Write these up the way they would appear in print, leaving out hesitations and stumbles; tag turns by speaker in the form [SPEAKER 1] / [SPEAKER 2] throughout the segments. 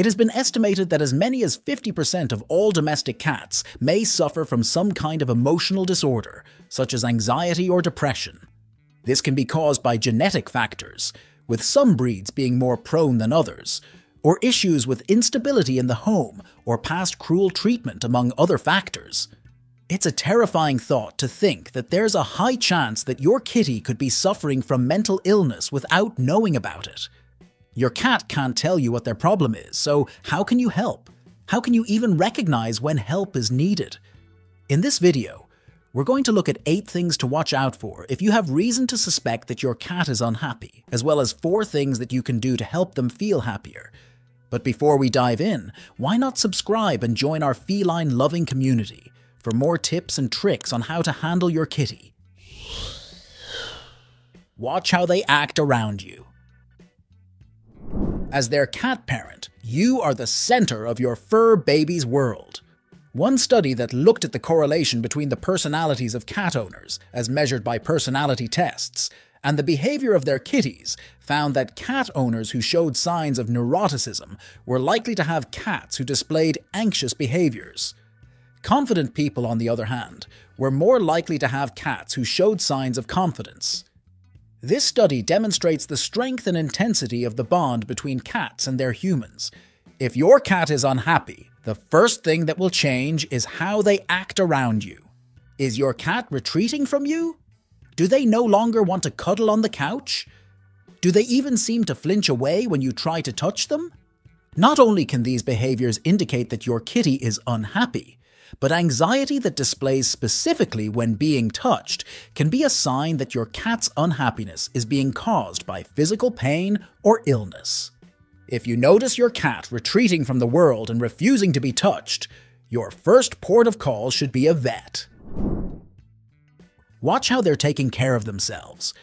[SPEAKER 1] It has been estimated that as many as 50% of all domestic cats may suffer from some kind of emotional disorder, such as anxiety or depression. This can be caused by genetic factors, with some breeds being more prone than others, or issues with instability in the home or past cruel treatment, among other factors. It's a terrifying thought to think that there's a high chance that your kitty could be suffering from mental illness without knowing about it. Your cat can't tell you what their problem is, so how can you help? How can you even recognize when help is needed? In this video, we're going to look at 8 things to watch out for if you have reason to suspect that your cat is unhappy, as well as 4 things that you can do to help them feel happier. But before we dive in, why not subscribe and join our feline loving community for more tips and tricks on how to handle your kitty. Watch how they act around you. As their cat parent, you are the center of your fur baby's world. One study that looked at the correlation between the personalities of cat owners, as measured by personality tests, and the behavior of their kitties found that cat owners who showed signs of neuroticism were likely to have cats who displayed anxious behaviors. Confident people, on the other hand, were more likely to have cats who showed signs of confidence. This study demonstrates the strength and intensity of the bond between cats and their humans. If your cat is unhappy, the first thing that will change is how they act around you. Is your cat retreating from you? Do they no longer want to cuddle on the couch? Do they even seem to flinch away when you try to touch them? Not only can these behaviors indicate that your kitty is unhappy, but anxiety that displays specifically when being touched can be a sign that your cat's unhappiness is being caused by physical pain or illness. If you notice your cat retreating from the world and refusing to be touched, your first port of call should be a vet. Watch how they're taking care of themselves.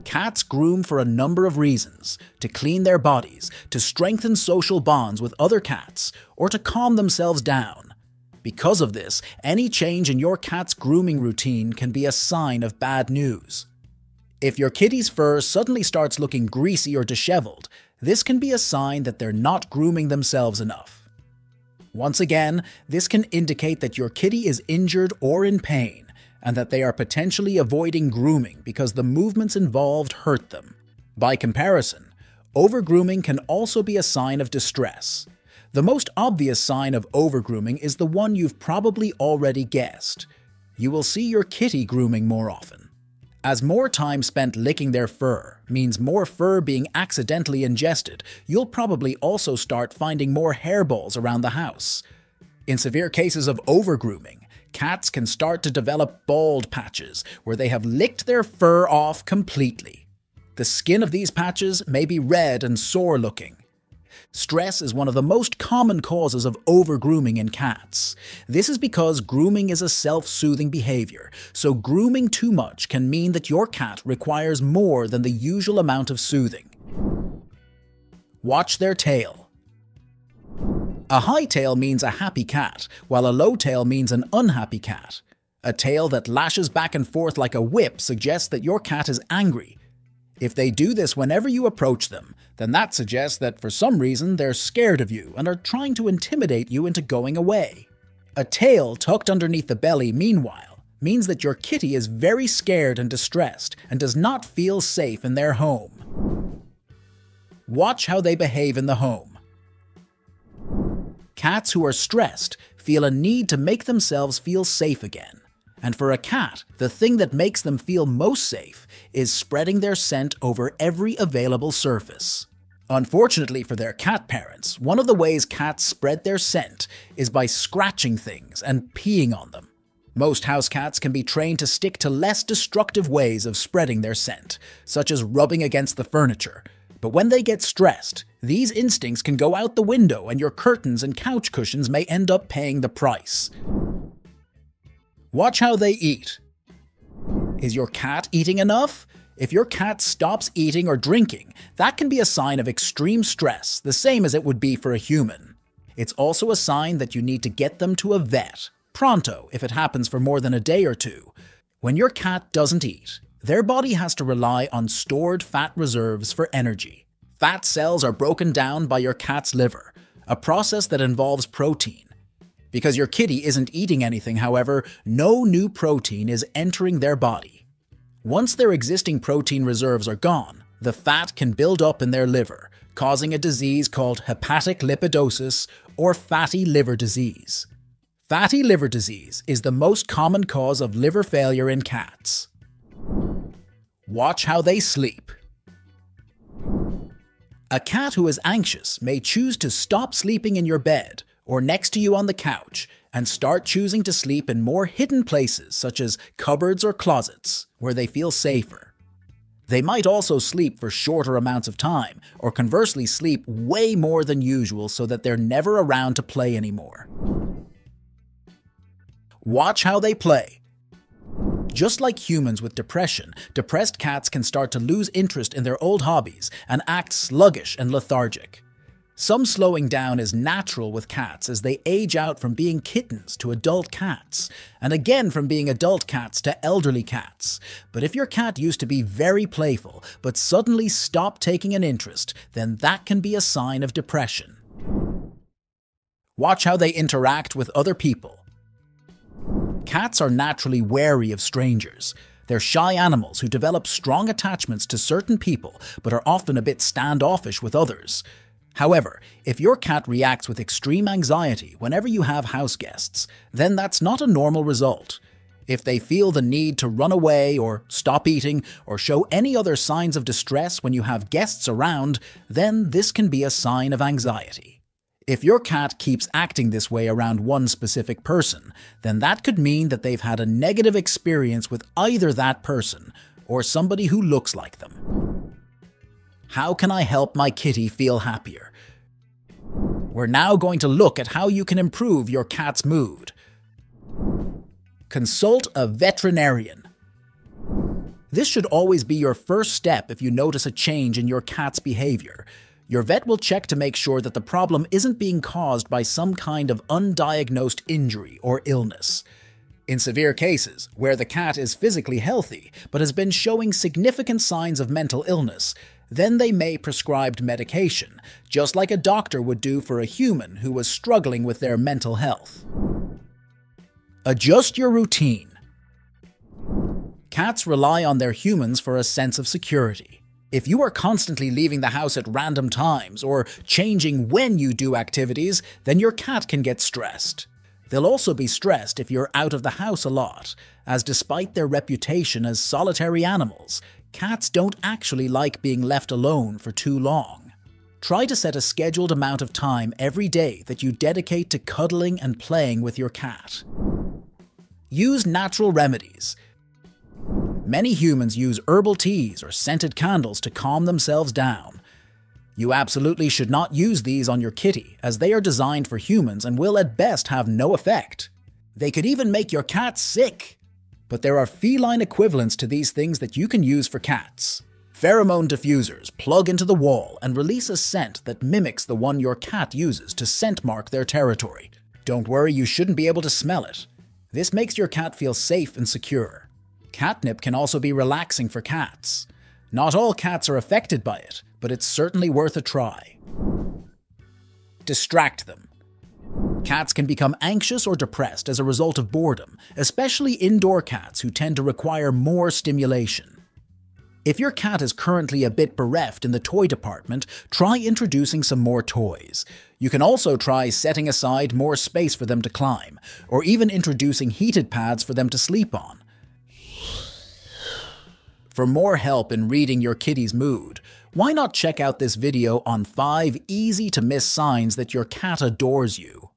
[SPEAKER 1] Cats groom for a number of reasons: to clean their bodies, to strengthen social bonds with other cats, or to calm themselves down. Because of this, any change in your cat's grooming routine can be a sign of bad news. If your kitty's fur suddenly starts looking greasy or disheveled, this can be a sign that they're not grooming themselves enough. Once again, this can indicate that your kitty is injured or in pain, and that they are potentially avoiding grooming because the movements involved hurt them. By comparison, overgrooming can also be a sign of distress. The most obvious sign of overgrooming is the one you've probably already guessed. You will see your kitty grooming more often. As more time spent licking their fur means more fur being accidentally ingested, you'll probably also start finding more hairballs around the house. In severe cases of overgrooming, cats can start to develop bald patches where they have licked their fur off completely. The skin of these patches may be red and sore-looking. Stress is one of the most common causes of overgrooming in cats. This is because grooming is a self-soothing behavior, so grooming too much can mean that your cat requires more than the usual amount of soothing. Watch their tail. A high tail means a happy cat, while a low tail means an unhappy cat. A tail that lashes back and forth like a whip suggests that your cat is angry. If they do this whenever you approach them, then that suggests that for some reason they're scared of you and are trying to intimidate you into going away. A tail tucked underneath the belly, meanwhile, means that your kitty is very scared and distressed and does not feel safe in their home. Watch how they behave in the home. Cats who are stressed feel a need to make themselves feel safe again. And for a cat, the thing that makes them feel most safe is spreading their scent over every available surface. Unfortunately for their cat parents, one of the ways cats spread their scent is by scratching things and peeing on them. Most house cats can be trained to stick to less destructive ways of spreading their scent, such as rubbing against the furniture. But when they get stressed, these instincts can go out the window and your curtains and couch cushions may end up paying the price. Watch how they eat. Is your cat eating enough? If your cat stops eating or drinking, that can be a sign of extreme stress, the same as it would be for a human. It's also a sign that you need to get them to a vet, pronto if it happens for more than a day or two. When your cat doesn't eat, their body has to rely on stored fat reserves for energy. Fat cells are broken down by your cat's liver, a process that involves protein. Because your kitty isn't eating anything, however, no new protein is entering their body. Once their existing protein reserves are gone, the fat can build up in their liver, causing a disease called hepatic lipidosis or fatty liver disease. Fatty liver disease is the most common cause of liver failure in cats. Watch how they sleep. A cat who is anxious may choose to stop sleeping in your bed or next to you on the couch and start choosing to sleep in more hidden places such as cupboards or closets where they feel safer. They might also sleep for shorter amounts of time or conversely sleep way more than usual so that they're never around to play anymore. Watch how they play. Just like humans with depression, depressed cats can start to lose interest in their old hobbies and act sluggish and lethargic. Some slowing down is natural with cats as they age out from being kittens to adult cats, and again from being adult cats to elderly cats. But if your cat used to be very playful but suddenly stopped taking an interest, then that can be a sign of depression. Watch how they interact with other people. Cats are naturally wary of strangers. They're shy animals who develop strong attachments to certain people but are often a bit standoffish with others. However, if your cat reacts with extreme anxiety whenever you have house guests, then that's not a normal result. If they feel the need to run away or stop eating or show any other signs of distress when you have guests around, then this can be a sign of anxiety. If your cat keeps acting this way around one specific person, then that could mean that they've had a negative experience with either that person or somebody who looks like them. How can I help my kitty feel happier? We're now going to look at how you can improve your cat's mood. Consult a veterinarian. This should always be your first step if you notice a change in your cat's behavior. Your vet will check to make sure that the problem isn't being caused by some kind of undiagnosed injury or illness. In severe cases, where the cat is physically healthy but has been showing significant signs of mental illness, then they may prescribe medication, just like a doctor would do for a human who was struggling with their mental health. Adjust your routine. Cats rely on their humans for a sense of security. If you are constantly leaving the house at random times or changing when you do activities, then your cat can get stressed. They'll also be stressed if you're out of the house a lot, as despite their reputation as solitary animals, cats don't actually like being left alone for too long. Try to set a scheduled amount of time every day that you dedicate to cuddling and playing with your cat. Use natural remedies. Many humans use herbal teas or scented candles to calm themselves down. You absolutely should not use these on your kitty, as they are designed for humans and will at best have no effect. They could even make your cat sick. But there are feline equivalents to these things that you can use for cats. Pheromone diffusers plug into the wall and release a scent that mimics the one your cat uses to scent mark their territory. Don't worry, you shouldn't be able to smell it. This makes your cat feel safe and secure. Catnip can also be relaxing for cats. Not all cats are affected by it, but it's certainly worth a try. Distract them. Cats can become anxious or depressed as a result of boredom, especially indoor cats who tend to require more stimulation. If your cat is currently a bit bereft in the toy department, try introducing some more toys. You can also try setting aside more space for them to climb, or even introducing heated pads for them to sleep on. For more help in reading your kitty's mood, why not check out this video on 5 easy-to-miss signs that your cat adores you?